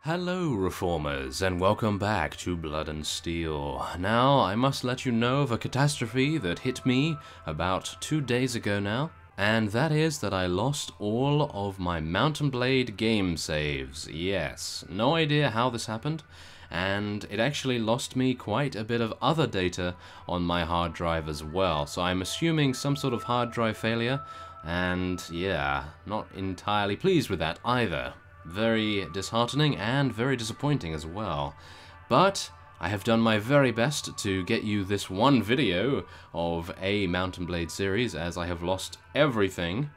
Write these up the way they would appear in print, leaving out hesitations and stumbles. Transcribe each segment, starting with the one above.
Hello Reformers, and welcome back to Blood and Steel. Now, I must let you know of a catastrophe that hit me about 2 days ago now, and that is that I lost all of my Mount & Blade game saves. Yes, no idea how this happened, and it actually lost me quite a bit of other data on my hard drive as well, so I'm assuming some sort of hard drive failure, and yeah, not entirely pleased with that either. Very disheartening and very disappointing as well. But I have done my very best to get you this one video of a Mount & Blade series, as I have lost everything.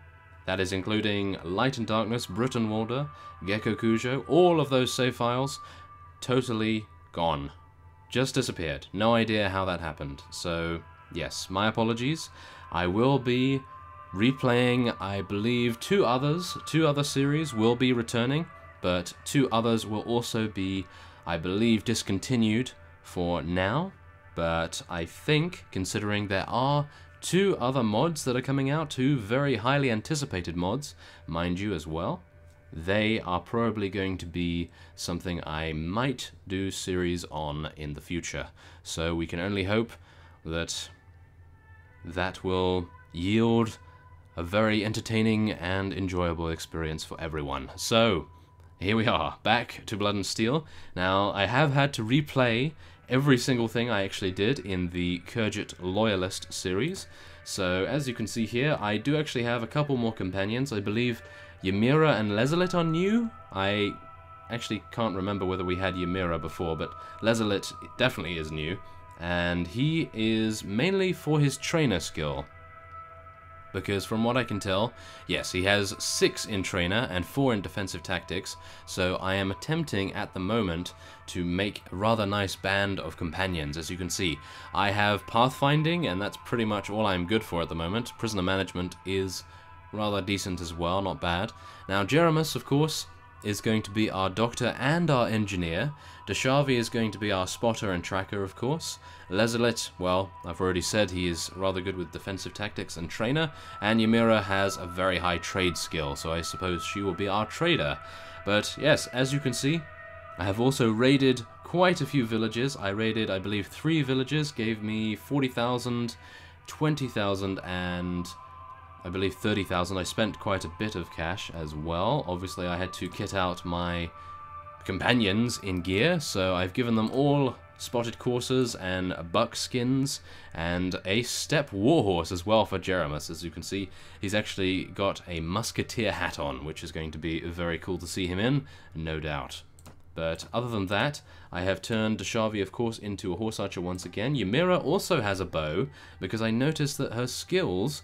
That is including Light and Darkness, Brutenwalder, Gecko Kujo, all of those save files, totally gone. Just disappeared. No idea how that happened. So, yes, my apologies. I will be replaying, I believe, two other series will be returning, but 2 others will also be, I believe, discontinued for now. But I think, considering there are 2 other mods that are coming out, 2 very highly anticipated mods, mind you, as well, they are probably going to be something I might do series on in the future. So we can only hope that that will yield a very entertaining and enjoyable experience for everyone. So, here we are, back to Blood and Steel. Now, I have had to replay every single thing I actually did in the Khergit Loyalist series. So, as you can see here, I do actually have a couple more companions. I believe Ymira and Lezelit are new. I actually can't remember whether we had Ymira before, but Lezelit definitely is new. And he is mainly for his trainer skill, because from what I can tell, yes, he has 6 in Trainer and 4 in Defensive Tactics, so I am attempting at the moment to make a rather nice band of companions. As you can see, I have Pathfinding, and that's pretty much all I'm good for at the moment. Prisoner Management is rather decent as well, not bad. Now, Jeremus, of course, is going to be our Doctor and our Engineer. Deshavi is going to be our Spotter and Tracker, of course. Lezelit, well, I've already said he is rather good with Defensive Tactics and Trainer, and Ymira has a very high trade skill, so I suppose she will be our Trader. But yes, as you can see, I have also raided quite a few villages. I raided, I believe, 3 villages, gave me 40,000, 20,000, and I believe 30,000. I spent quite a bit of cash as well. Obviously, I had to kit out my companions in gear, so I've given them all spotted coursers and buck skins and a steppe warhorse as well for Jeremus. As you can see, he's actually got a musketeer hat on, which is going to be very cool to see him in, no doubt. But other than that, I have turned Deshavi, of course, into a horse archer once again. Ymira also has a bow, because I noticed that her skills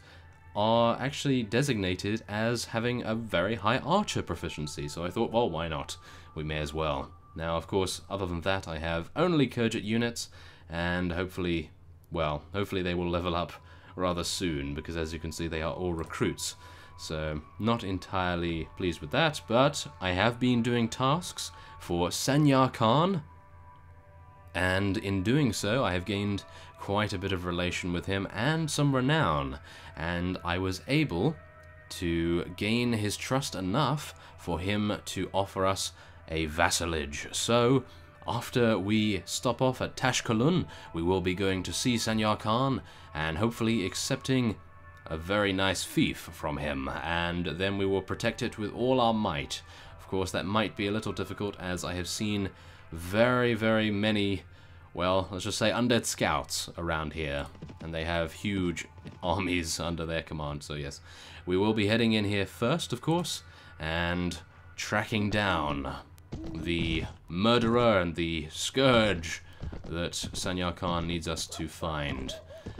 are actually designated as having a very high archer proficiency, so I thought, well, why not? We may as well. Now, of course, other than that, I have only Khergit units, and hopefully, well, hopefully they will level up rather soon, because as you can see, they are all recruits. So, not entirely pleased with that, but I have been doing tasks for Sanyo Khan, and in doing so, I have gained quite a bit of relation with him and some renown, and I was able to gain his trust enough for him to offer us a vassalage. So, after we stop off at Tashkolun, we will be going to see Sanyo Khan and hopefully accepting a very nice fief from him, and then we will protect it with all our might. Of course, that might be a little difficult, as I have seen very, very many, well, let's just say undead scouts around here, and they have huge armies under their command, so yes. We will be heading in here first, of course, and tracking down the murderer and the scourge that Sanyo Khan needs us to find.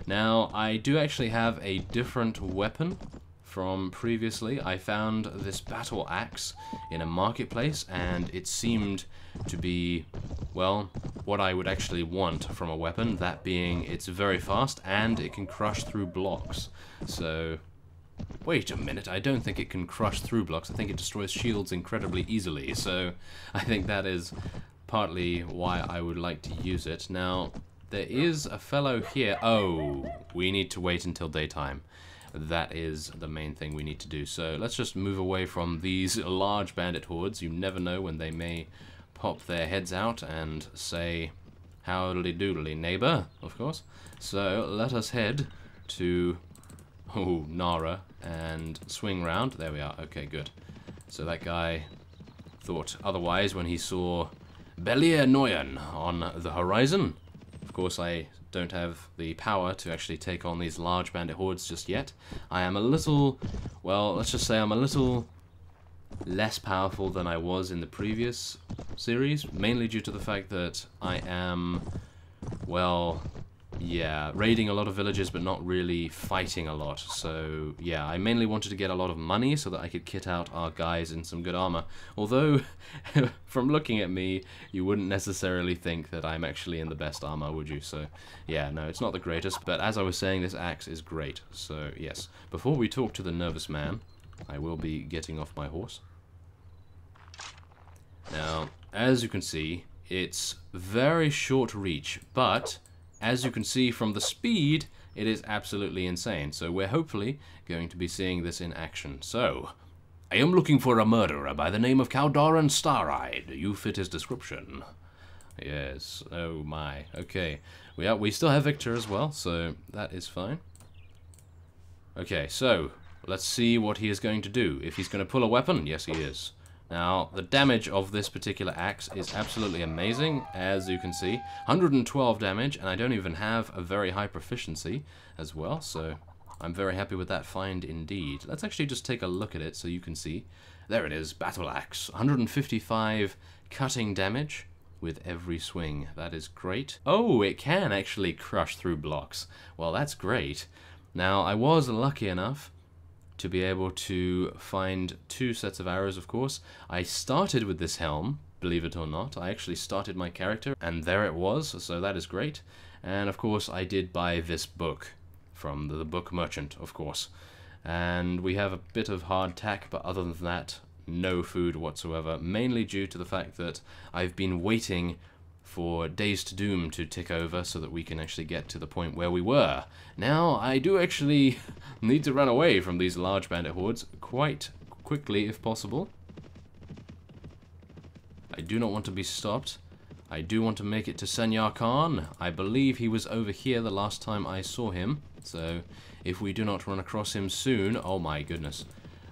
Now, I do actually have a different weapon from previously. I found this battle axe in a marketplace, and it seemed to be, well, what I would actually want from a weapon, that being it's very fast and it can crush through blocks. So, wait a minute, I don't think it can crush through blocks. I think it destroys shields incredibly easily, so I think that is partly why I would like to use it. Now, there is a fellow here. Oh, we need to wait until daytime. That is the main thing we need to do. So let's just move away from these large bandit hordes. You never know when they may pop their heads out and say, howdy doodly neighbor, of course. So let us head to Nara and swing round. There we are. Okay, good. So that guy thought otherwise when he saw Belir Noyan on the horizon. Of course, I don't have the power to actually take on these large bandit hordes just yet. I am a little, well, let's just say I'm a little less powerful than I was in the previous series, mainly due to the fact that I am, well, yeah, raiding a lot of villages but not really fighting a lot. So yeah, I mainly wanted to get a lot of money so that I could kit out our guys in some good armor. Although, from looking at me, you wouldn't necessarily think that I'm actually in the best armor, would you? So yeah, no, it's not the greatest, but as I was saying, this axe is great. So yes, before we talk to the nervous man, I will be getting off my horse. Now, as you can see, it's very short reach, but as you can see from the speed, it is absolutely insane. So we're hopefully going to be seeing this in action. So, I am looking for a murderer by the name of Kaldaran Star-Eyed. You fit his description. Yes, oh my. Okay, we still have Victor as well, so that is fine. Okay, so let's see what he is going to do. If he's going to pull a weapon, yes he is. Now, the damage of this particular axe is absolutely amazing, as you can see. 112 damage, and I don't even have a very high proficiency as well, so I'm very happy with that find indeed. Let's actually just take a look at it so you can see. There it is, Battle Axe. 155 cutting damage with every swing. That is great. Oh, it can actually crush through blocks. Well, that's great. Now, I was lucky enough to be able to find 2 sets of arrows, of course. I started with this helm, believe it or not. I actually started my character, and there it was, so that is great. And of course, I did buy this book from the book merchant, of course. And we have a bit of hardtack, but other than that, no food whatsoever, mainly due to the fact that I've been waiting for Days to Doom to tick over so that we can actually get to the point where we were. Now, I do actually need to run away from these large bandit hordes quite quickly if possible. I do not want to be stopped. I do want to make it to Sanyo Khan. I believe he was over here the last time I saw him, so if we do not run across him soon... Oh my goodness.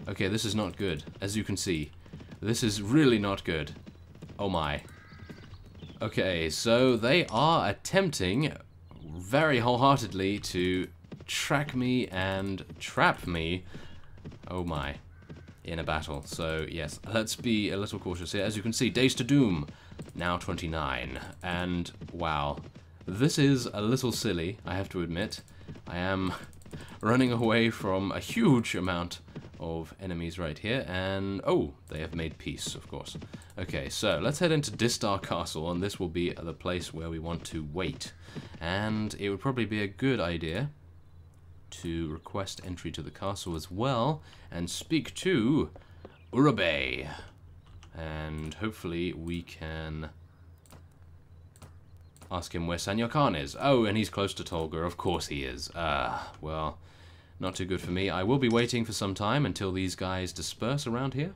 Okay, this is not good, as you can see. This is really not good. Oh my. Okay, so they are attempting very wholeheartedly to track me and trap me, oh my, in a battle. So yes, let's be a little cautious here. As you can see, Days to Doom, now 29, and wow, this is a little silly, I have to admit. I am running away from a huge amount of enemies right here, and oh, they have made peace, of course. Okay, so let's head into Distar Castle, and this will be the place where we want to wait. And it would probably be a good idea to request entry to the castle as well, and speak to Urabe. And hopefully we can ask him where Sanyo Khan is. Oh, and he's close to Tolga, of course he is. Well, not too good for me. I will be waiting for some time until these guys disperse around here,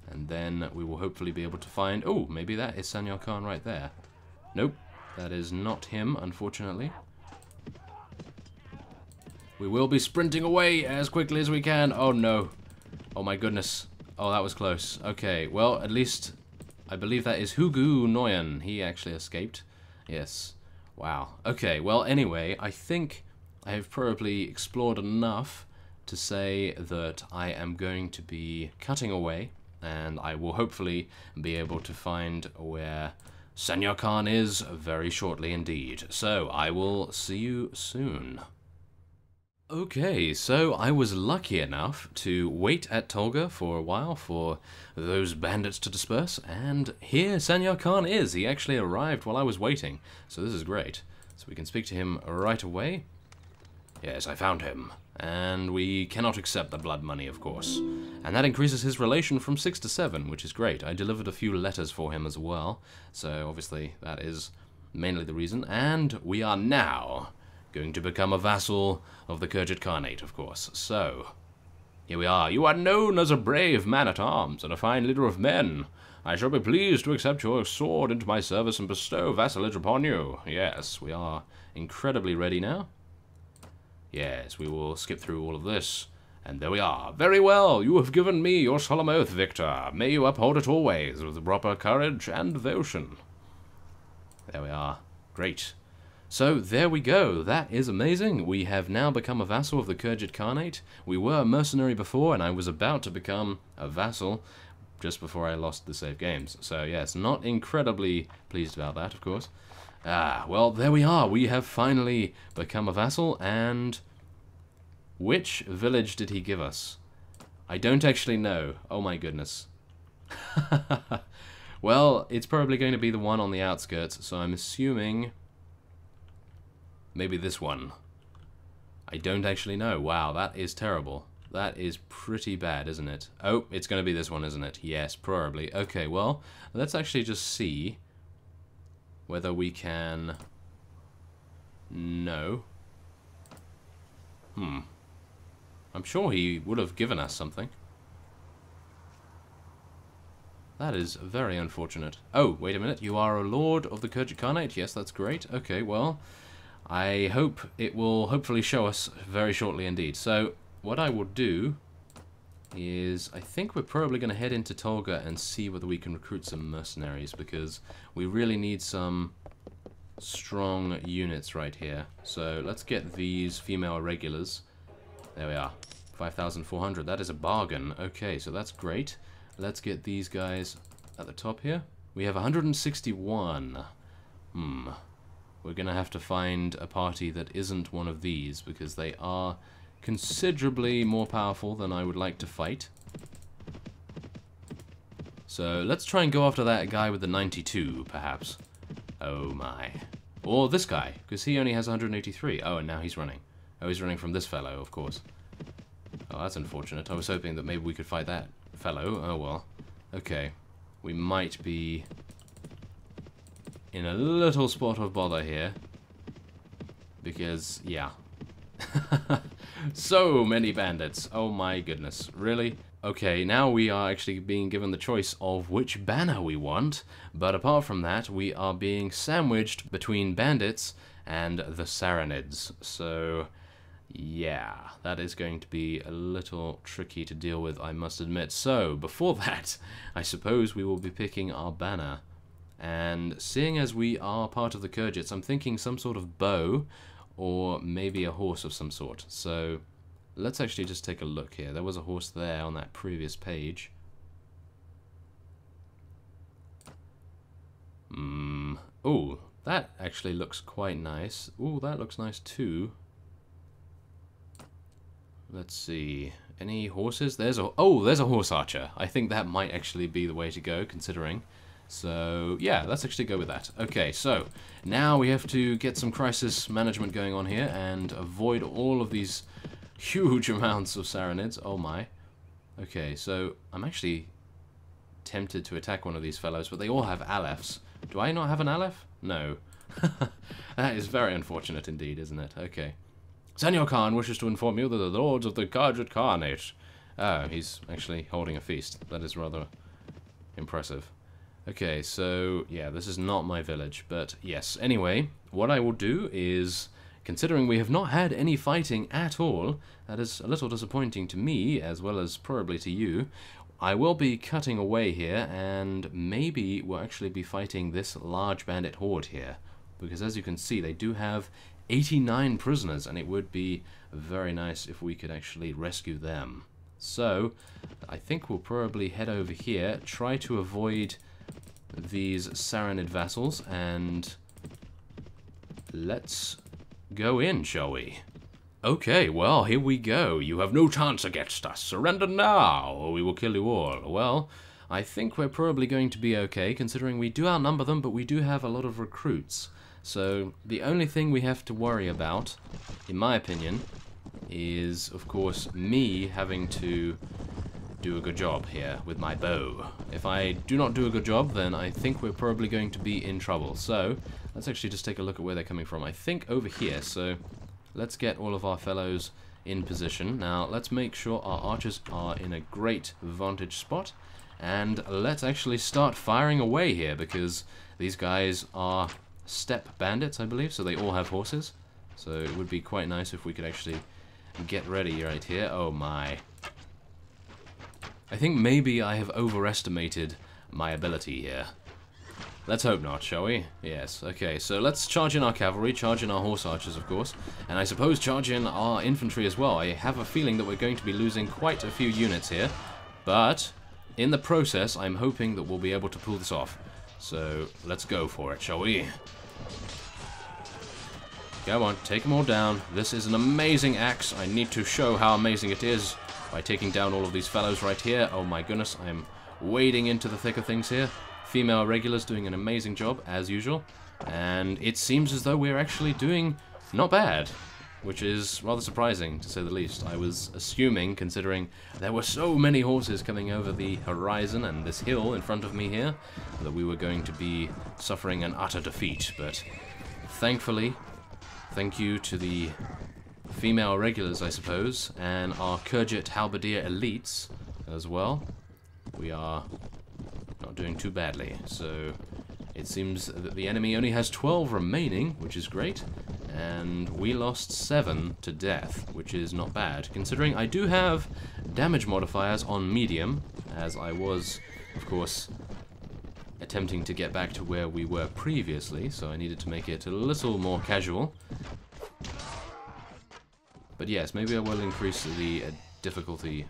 and then we will hopefully be able to find... Oh, maybe that is Sanyo Khan right there. Nope, that is not him, unfortunately. We will be sprinting away as quickly as we can. Oh no. Oh my goodness. Oh, that was close. Okay, well, at least I believe that is Hugu Noyan. He actually escaped. Yes. Wow. Okay, well, anyway, I think I have probably explored enough to say that I am going to be cutting away, and I will hopefully be able to find where Sanyo Khan is very shortly indeed. So, I will see you soon. Okay, so I was lucky enough to wait at Tolga for a while for those bandits to disperse, and here Sanyo Khan is. He actually arrived while I was waiting, so this is great. So we can speak to him right away. Yes, I found him, and we cannot accept the blood money, of course. And that increases his relation from 6 to 7, which is great. I delivered a few letters for him as well, so obviously that is mainly the reason. And we are now going to become a vassal of the Khergit Khanate, of course. So, Here we are. You are known as a brave man-at-arms and a fine leader of men. I shall be pleased to accept your sword into my service and bestow vassalage upon you. Yes, we are incredibly ready now. Yes, we will skip through all of this. And there we are. Very well, you have given me your solemn oath, Victor. May you uphold it always with proper courage and devotion. There we are. Great. So, there we go. That is amazing. We have now become a vassal of the Khergit Khanate. We were a mercenary before, and I was about to become a vassal just before I lost the save games. So, yes, not incredibly pleased about that, of course. Well, there we are. We have finally become a vassal, and which village did he give us? I don't actually know. Oh my goodness. Well, it's probably going to be the one on the outskirts, so I'm assuming maybe this one. I don't actually know. Wow, that is terrible. That is pretty bad, isn't it? Oh, it's going to be this one, isn't it? Yes, probably. Okay, well, let's actually just see whether we can... No. I'm sure he would have given us something. That is very unfortunate. Oh, wait a minute. You are a lord of the Khergit Khanate? Yes, that's great. Okay, well, I hope it will hopefully show us very shortly indeed. So, what I will do is, I think we're probably going to head into Tolga and see whether we can recruit some mercenaries, because we really need some strong units right here. So, let's get these female regulars. There we are. 5,400. That is a bargain. Okay, so that's great. Let's get these guys at the top here. We have 161. We're going to have to find a party that isn't one of these, because they are considerably more powerful than I would like to fight. So let's try and go after that guy with the 92, perhaps. Oh my. Or this guy, because he only has 183. Oh, and now he's running. Oh, he's running from this fellow, of course. Oh, that's unfortunate. I was hoping that maybe we could fight that fellow. Oh well. Okay. We might be in a little spot of bother here. Because, yeah. So many bandits. Oh my goodness. Really? Okay, now we are actually being given the choice of which banner we want. But apart from that, we are being sandwiched between bandits and the Sarranids. So... yeah, that is going to be a little tricky to deal with, I must admit. So, before that, I suppose we will be picking our banner. And seeing as we are part of the Khergits, I'm thinking some sort of bow, or maybe a horse of some sort. So, let's actually just take a look here. There was a horse there on that previous page. Oh, that actually looks quite nice. Oh, that looks nice too. Let's see. Any horses? There's a horse archer. I think that might actually be the way to go, considering. So, yeah, let's actually go with that. Okay, so, now we have to get some crisis management going on here and avoid all of these huge amounts of Sarranids. Oh my. Okay, so, I'm actually tempted to attack one of these fellows, but they all have Alephs. Do I not have an Aleph? No. That is very unfortunate indeed, isn't it? Okay. Sanyo Khan wishes to inform you that the lords of the Khergit Khanate... Oh, he's actually holding a feast. That is rather impressive. Okay, so, yeah, this is not my village, but yes. Anyway, what I will do is, considering we have not had any fighting at all, that is a little disappointing to me, as well as probably to you, I will be cutting away here, and maybe we'll actually be fighting this large bandit horde here, because as you can see, they do have 89 prisoners, and it would be very nice if we could actually rescue them. So, I think we'll probably head over here, try to avoid these Sarranid vassals, and let's go in, shall we? Okay, well, here we go. You have no chance against us. Surrender now, or we will kill you all. Well, I think we're probably going to be okay, considering we do outnumber them, but we do have a lot of recruits. So, the only thing we have to worry about, in my opinion, is, of course, me having to do a good job here with my bow. If I do not do a good job, then I think we're probably going to be in trouble. So, let's actually just take a look at where they're coming from. I think over here, so let's get all of our fellows in position. Now, let's make sure our archers are in a great vantage spot. And let's actually start firing away here, because these guys are steppe bandits, I believe, so they all have horses. So it would be quite nice if we could actually get ready right here. Oh my. I think maybe I have overestimated my ability here. Let's hope not, shall we? Yes, okay, so let's charge in our cavalry, charge in our horse archers, of course, and I suppose charge in our infantry as well. I have a feeling that we're going to be losing quite a few units here, but in the process, I'm hoping that we'll be able to pull this off. So let's go for it, shall we? Come on, take them all down. This is an amazing axe. I need to show how amazing it is by taking down all of these fellows right here. Oh my goodness, I'm wading into the thick of things here. Female regulars doing an amazing job, as usual. And it seems as though we're actually doing not bad, which is rather surprising, to say the least. I was assuming, considering there were so many horses coming over the horizon and this hill in front of me here, that we were going to be suffering an utter defeat. But thankfully, thank you to the female regulars, I suppose, and our Khergit halberdier elites as well, we are not doing too badly. So it seems that the enemy only has 12 remaining, which is great, and we lost 7 to death, which is not bad, considering I do have damage modifiers on medium, as I was, of course, attempting to get back to where we were previously, so I needed to make it a little more casual. But yes, maybe I will increase the difficulty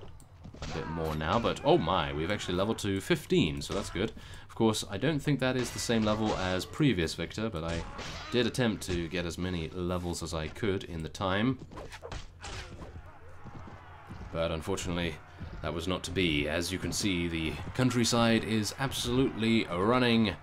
a bit more now, but oh my, we've actually leveled to 15, so that's good. Of course, I don't think that is the same level as previous Victor, but I did attempt to get as many levels as I could in the time. But unfortunately, that was not to be. As you can see, the countryside is absolutely running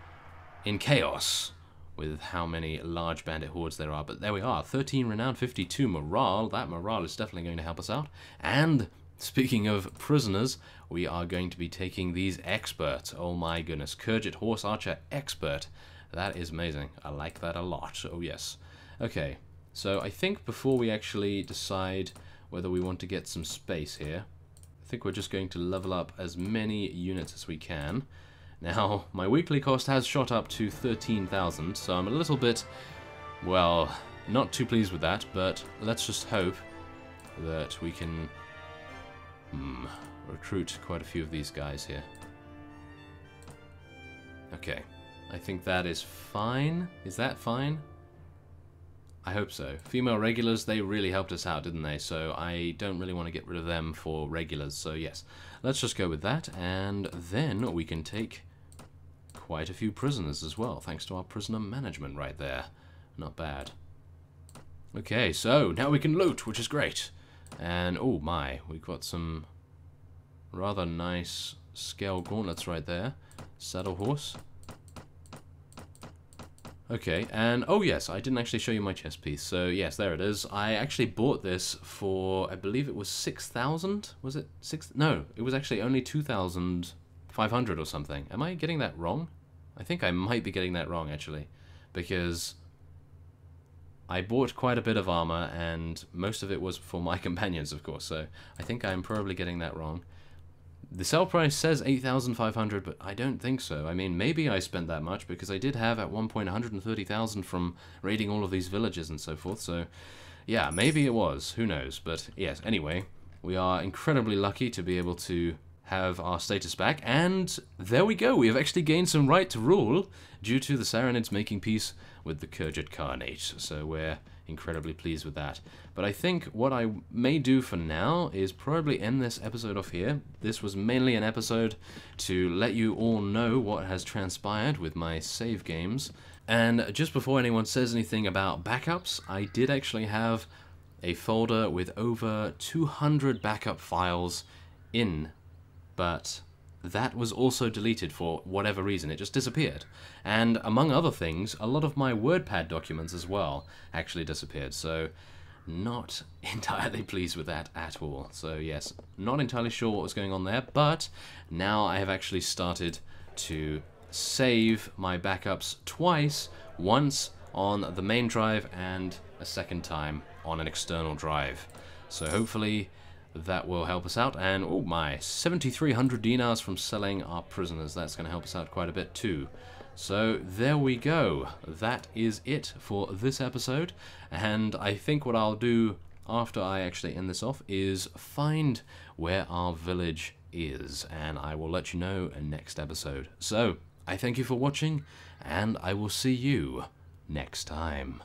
in chaos with how many large bandit hordes there are. But there we are, 13 renown, 52 morale. That morale is definitely going to help us out. And speaking of prisoners, we are going to be taking these experts. Oh my goodness, Khergit Horse Archer Expert. That is amazing. I like that a lot. Oh yes. Okay, so I think before we actually decide whether we want to get some space here, I think we're just going to level up as many units as we can. Now, my weekly cost has shot up to 13,000, so I'm a little bit, well, not too pleased with that, but let's just hope that we can recruit quite a few of these guys here. Okay, I think that is fine. Is that fine? I hope so. Female regulars, they really helped us out, didn't they? So I don't really want to get rid of them for regulars. So yes, let's just go with that, and then we can take quite a few prisoners as well, thanks to our prisoner management right there. Not bad. Okay, so now we can loot, which is great. And oh my, we've got some rather nice scale gauntlets right there. Saddle horse. Okay, and oh yes, I didn't actually show you my chest piece, so yes, there it is. I actually bought this for, I believe it was 6,000? Was it 6? No, it was actually only 2,500 or something. Am I getting that wrong? I think I might be getting that wrong, actually, because I bought quite a bit of armor, and most of it was for my companions, of course, so I think I'm probably getting that wrong. The sell price says 8,500, but I don't think so. I mean, maybe I spent that much, because I did have at one point 130,000 from raiding all of these villages and so forth, so yeah, maybe it was. Who knows? But yes, anyway, we are incredibly lucky to be able to have our status back, and there we go. We have actually gained some right to rule due to the Saranids making peace with the Khergit Khanate, so we're incredibly pleased with that. But I think what I may do for now is probably end this episode off here. This was mainly an episode to let you all know what has transpired with my save games. And just before anyone says anything about backups, I did actually have a folder with over 200 backup files in, but that was also deleted for whatever reason. It just disappeared. And among other things, a lot of my WordPad documents as well actually disappeared. So not entirely pleased with that at all. So yes, not entirely sure what was going on there, but now I have actually started to save my backups twice, once on the main drive and a second time on an external drive. So hopefully that will help us out. And oh my, 7,300 dinars from selling our prisoners. That's going to help us out quite a bit too. So there we go. That is it for this episode. And I think what I'll do after I actually end this off is find where our village is, and I will let you know in next episode. So I thank you for watching, and I will see you next time.